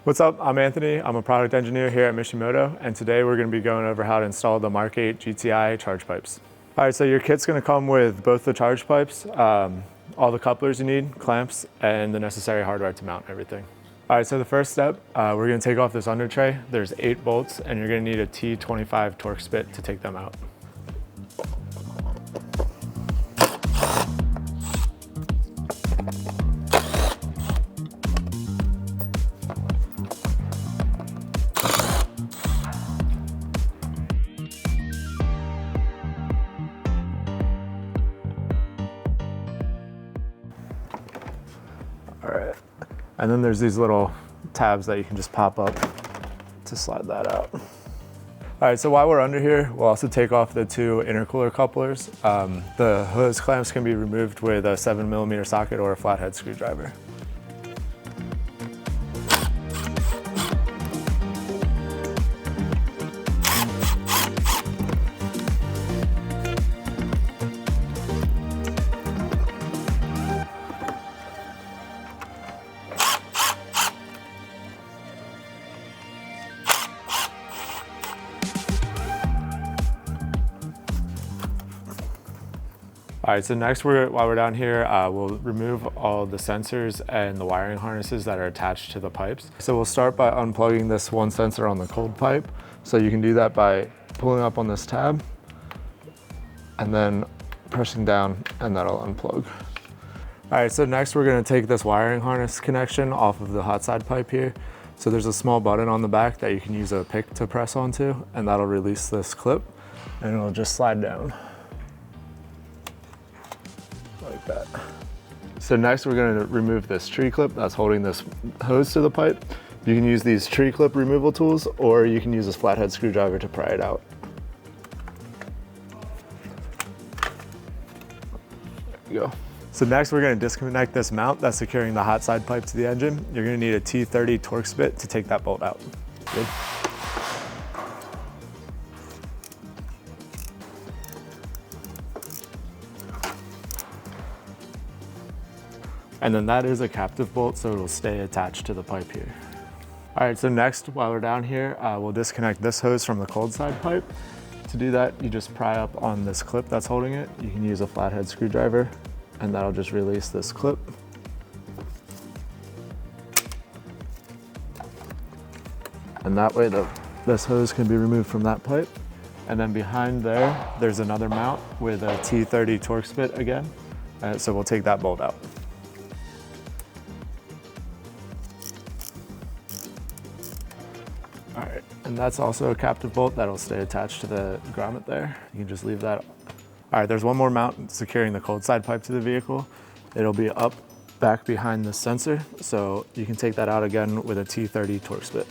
What's up? I'm Anthony. I'm a product engineer here at Mishimoto, and today we're going to be going over how to install the MK8 GTI Charge Pipes. All right, so your kit's going to come with both the charge pipes, all the couplers you need, clamps, and the necessary hardware to mount everything. All right, so the first step, we're going to take off this under tray. There's 8 bolts, and you're going to need a T25 torque spit to take them out. All right, and then there's these little tabs that you can just pop up to slide that out. All right, so while we're under here, we'll also take off the 2 intercooler couplers. The hose clamps can be removed with a 7mm socket or a flathead screwdriver. All right, so next while we're down here, we'll remove all the sensors and the wiring harnesses that are attached to the pipes. So we'll start by unplugging this one sensor on the cold pipe. So you can do that by pulling up on this tab and then pressing down, and that'll unplug. All right, so next we're gonna take this wiring harness connection off of the hot side pipe here. So there's a small button on the back that you can use a pick to press onto, and that'll release this clip, and it'll just slide down. Like that. So next we're going to remove this tree clip that's holding this hose to the pipe. You can use these tree clip removal tools, or you can use this flathead screwdriver to pry it out. There you go. So next we're going to disconnect this mount that's securing the hot side pipe to the engine. You're going to need a T30 torque spit to take that bolt out. Good. And then that is a captive bolt, so it'll stay attached to the pipe here. All right, so next, while we're down here, we'll disconnect this hose from the cold side pipe. To do that, you just pry up on this clip that's holding it. You can use a flathead screwdriver, and that'll just release this clip. And that way, this hose can be removed from that pipe. And then behind there, there's another mount with a T30 torque spit again. So we'll take that bolt out. All right, and that's also a captive bolt that'll stay attached to the grommet there. You can just leave that. All right, there's one more mount securing the cold side pipe to the vehicle. It'll be up back behind the sensor, so you can take that out again with a T30 torque spit.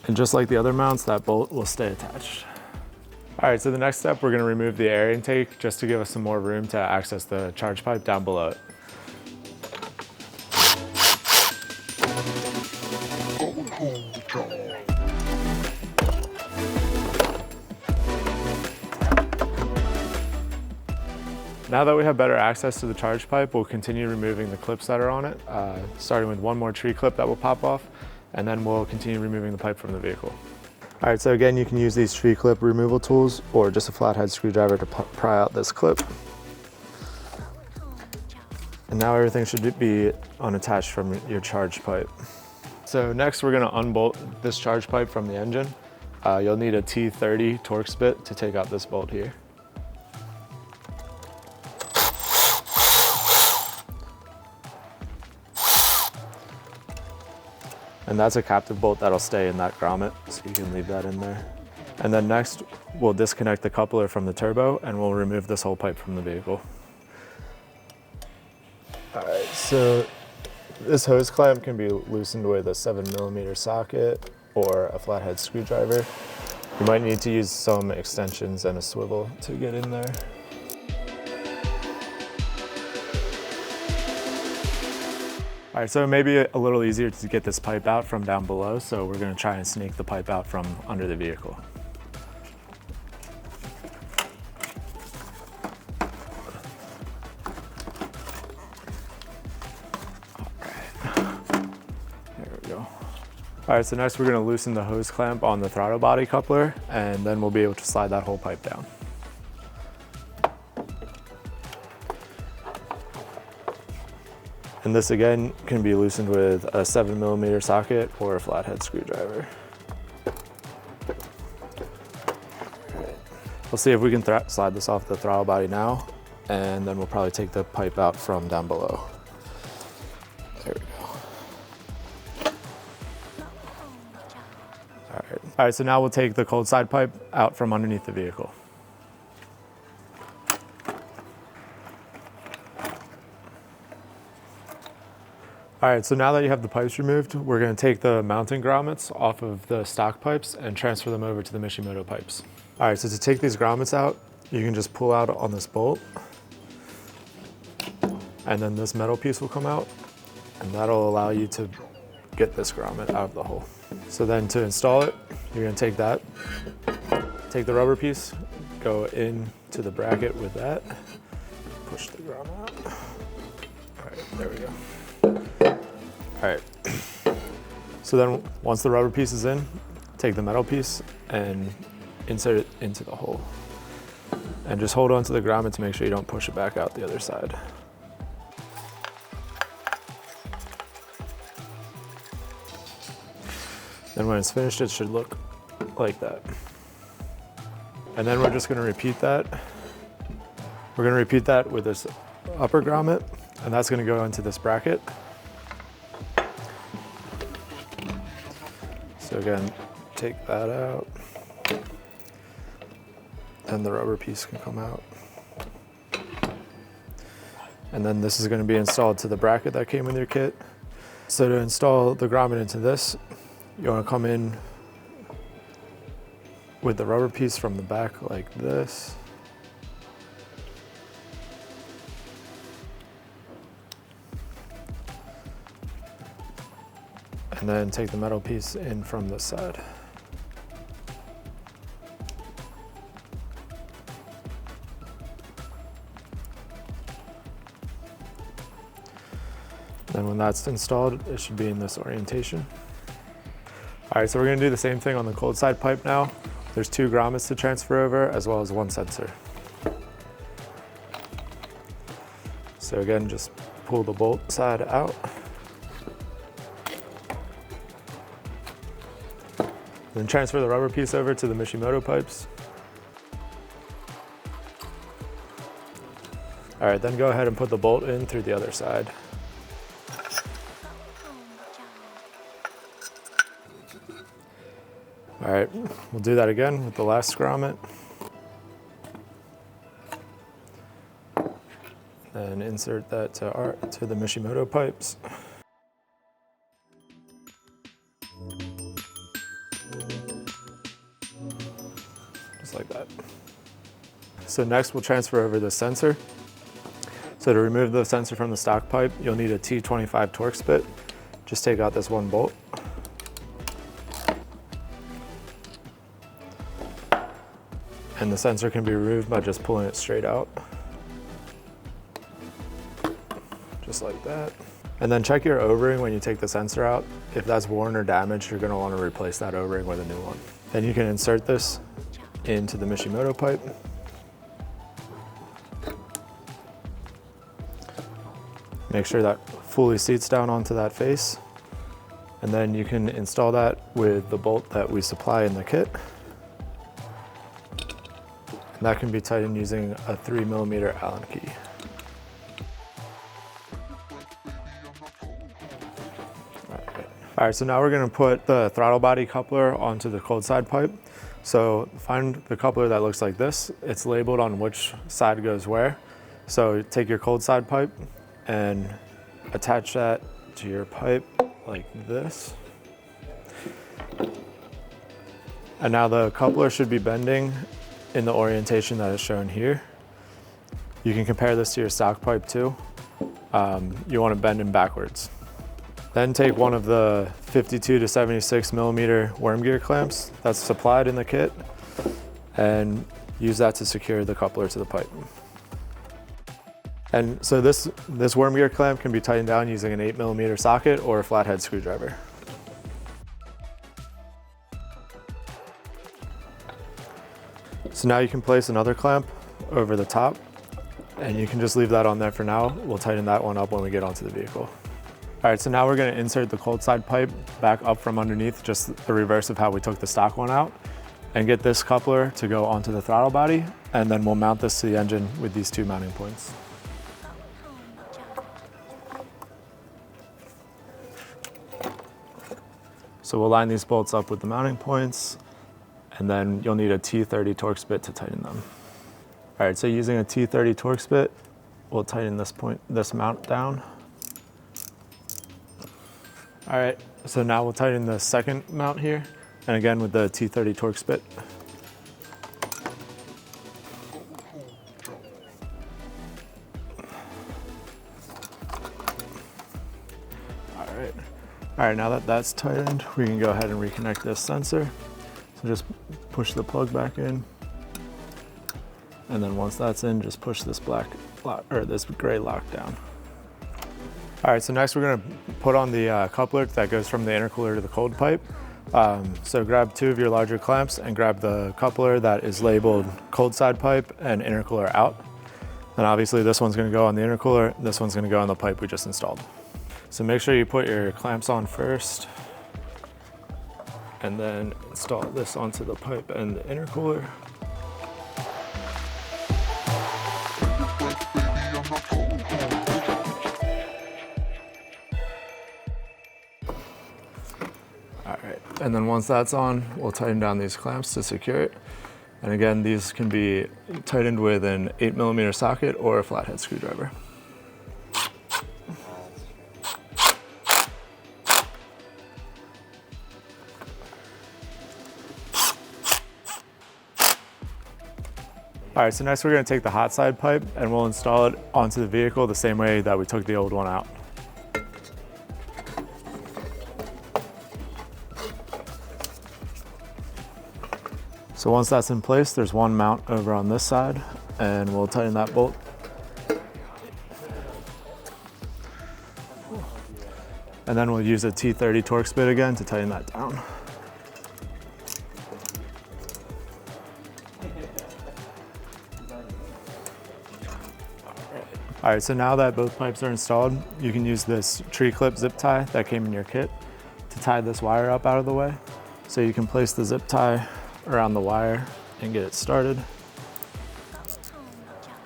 And just like the other mounts, that bolt will stay attached. All right, so the next step, we're gonna remove the air intake just to give us some more room to access the charge pipe down below it. Now that we have better access to the charge pipe, we'll continue removing the clips that are on it, starting with one more tree clip that will pop off, and then we'll continue removing the pipe from the vehicle. All right, so again, you can use these tree clip removal tools or just a flathead screwdriver to pry out this clip. And now everything should be unattached from your charge pipe. So next we're gonna unbolt this charge pipe from the engine. You'll need a T30 torque spit to take out this bolt here. And that's a captive bolt that'll stay in that grommet, so you can leave that in there. And then next, we'll disconnect the coupler from the turbo, and we'll remove this whole pipe from the vehicle. All right, so this hose clamp can be loosened with a 7mm socket or a flathead screwdriver. You might need to use some extensions and a swivel to get in there. All right, so it may be a little easier to get this pipe out from down below, so we're gonna try and sneak the pipe out from under the vehicle. All right, so next we're gonna loosen the hose clamp on the throttle body coupler, and then we'll be able to slide that whole pipe down. And this again can be loosened with a 7mm socket or a flathead screwdriver. We'll see if we can slide this off the throttle body now, and then we'll probably take the pipe out from down below. There we go. All right, so now we'll take the cold side pipe out from underneath the vehicle. All right, so now that you have the pipes removed, we're gonna take the mounting grommets off of the stock pipes and transfer them over to the Mishimoto pipes. All right, so to take these grommets out, you can just pull out on this bolt, and then this metal piece will come out, and that'll allow you to get this grommet out of the hole. So then to install it, you're gonna take that, take the rubber piece, go into the bracket with that, push the grommet out. All right, there we go. All right, so then once the rubber piece is in, take the metal piece and insert it into the hole. And just hold on to the grommet to make sure you don't push it back out the other side. Then when it's finished, it should look like that. And then we're just gonna repeat that. We're gonna repeat that with this upper grommet, and that's gonna go into this bracket. So again, take that out, and the rubber piece can come out. And then this is going to be installed to the bracket that came with your kit. So to install the grommet into this, you want to come in with the rubber piece from the back like this. And then take the metal piece in from this side. Then when that's installed, it should be in this orientation. All right, so we're gonna do the same thing on the cold side pipe now. There's 2 grommets to transfer over, as well as 1 sensor. So again, just pull the bolt side out. Then transfer the rubber piece over to the Mishimoto pipes. All right, then go ahead and put the bolt in through the other side. All right, we'll do that again with the last grommet. And insert that to the Mishimoto pipes. Like that. So next we'll transfer over the sensor. So to remove the sensor from the stock pipe, you'll need a T25 Torx bit. Just take out this 1 bolt. And the sensor can be removed by just pulling it straight out. Just like that. And then check your O-ring when you take the sensor out. If that's worn or damaged, you're gonna wanna replace that O-ring with a new one. Then you can insert this into the Mishimoto pipe. Make sure that fully seats down onto that face. And then you can install that with the bolt that we supply in the kit. And that can be tightened using a 3mm Allen key. All right, so now we're gonna put the throttle body coupler onto the cold side pipe. So find the coupler that looks like this. It's labeled on which side goes where. So take your cold side pipe and attach that to your pipe like this. And now the coupler should be bending in the orientation that is shown here. You can compare this to your stock pipe too. You want to bend them backwards. Then take one of the 52 to 76mm worm gear clamps that's supplied in the kit and use that to secure the coupler to the pipe. And so this worm gear clamp can be tightened down using an 8mm socket or a flathead screwdriver. So now you can place another clamp over the top, and you can just leave that on there for now. We'll tighten that one up when we get onto the vehicle. All right, so now we're gonna insert the cold side pipe back up from underneath, just the reverse of how we took the stock one out, and get this coupler to go onto the throttle body, and then we'll mount this to the engine with these two mounting points. So we'll line these bolts up with the mounting points, and then you'll need a T30 Torx bit to tighten them. All right, so using a T30 Torx bit, we'll tighten this mount down. All right, so now we'll tighten the second mount here, and again with the T30 Torx bit. All right, now that that's tightened, we can go ahead and reconnect this sensor. So just push the plug back in, and then once that's in, just push this this gray lock down. All right, so next we're gonna put on the coupler that goes from the intercooler to the cold pipe. So grab two of your larger clamps and grab the coupler that is labeled cold side pipe and intercooler out. And obviously this one's gonna go on the intercooler, this one's gonna go on the pipe we just installed. So make sure you put your clamps on first, and then install this onto the pipe and the intercooler. All right, and then once that's on, we'll tighten down these clamps to secure it. And again, these can be tightened with an 8mm socket or a flathead screwdriver. All right, so next we're gonna take the hot side pipe and we'll install it onto the vehicle the same way that we took the old one out. So once that's in place, there's one mount over on this side, and we'll tighten that bolt. And then we'll use a T30 Torx bit again to tighten that down. All right, so now that both pipes are installed, you can use this tree clip zip tie that came in your kit to tie this wire up out of the way. So you can place the zip tie around the wire and get it started.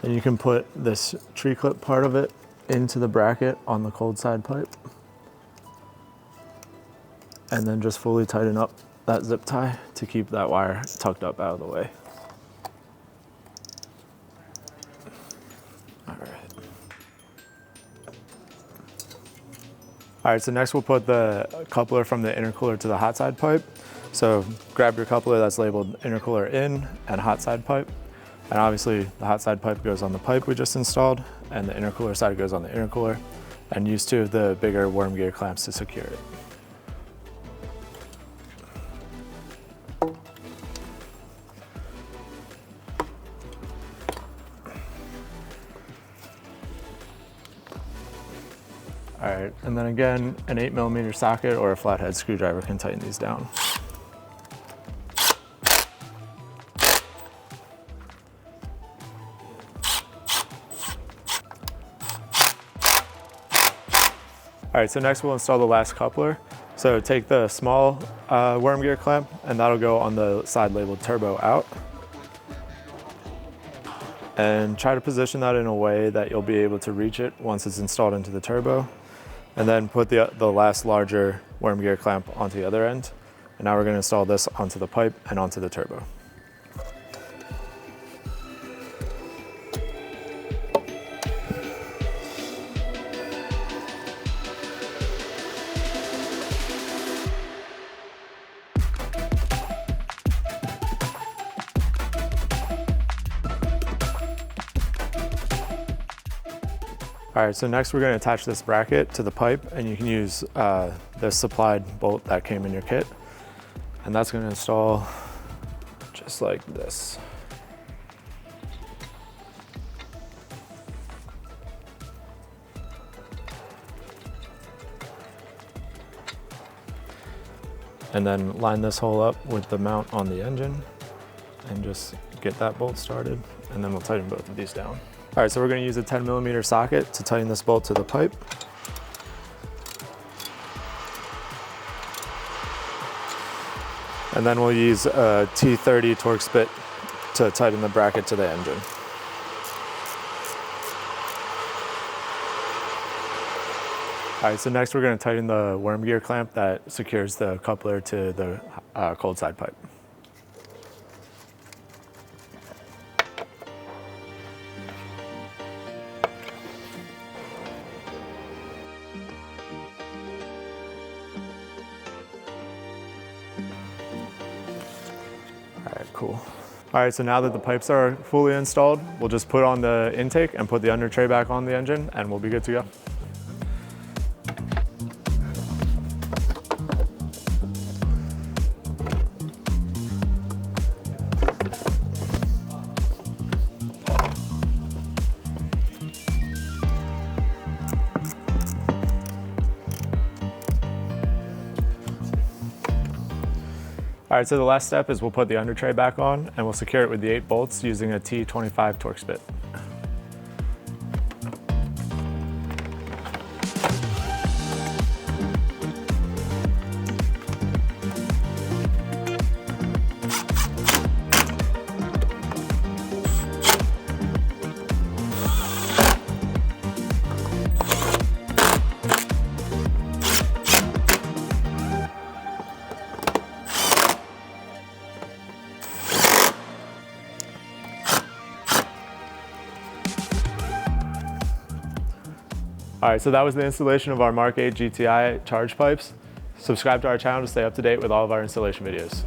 Then you can put this tree clip part of it into the bracket on the cold side pipe, and then just fully tighten up that zip tie to keep that wire tucked up out of the way. All right, so next we'll put the coupler from the intercooler to the hot side pipe. So grab your coupler that's labeled intercooler in and hot side pipe. And obviously the hot side pipe goes on the pipe we just installed, and the intercooler side goes on the intercooler, and use two of the bigger worm gear clamps to secure it. All right, and then again, an 8mm socket or a flathead screwdriver can tighten these down. All right, so next we'll install the last coupler. So take the small worm gear clamp, and that'll go on the side labeled turbo out. And try to position that in a way that you'll be able to reach it once it's installed into the turbo. And then put the last larger worm gear clamp onto the other end. And now we're going to install this onto the pipe and onto the turbo. All right, so next we're going to attach this bracket to the pipe, and you can use this supplied bolt that came in your kit. And that's going to install just like this. And then line this hole up with the mount on the engine and just get that bolt started, and then we'll tighten both of these down. All right, so we're gonna use a 10mm socket to tighten this bolt to the pipe. And then we'll use a T30 Torx bit to tighten the bracket to the engine. All right, so next we're gonna tighten the worm gear clamp that secures the coupler to the cold side pipe. All right, cool. All right, so now that the pipes are fully installed, we'll just put on the intake and put the under tray back on the engine, and we'll be good to go. All right, so the last step is we'll put the under tray back on and we'll secure it with the 8 bolts using a T25 Torx bit. All right, so that was the installation of our Mark 8 GTI charge pipes. Subscribe to our channel to stay up to date with all of our installation videos.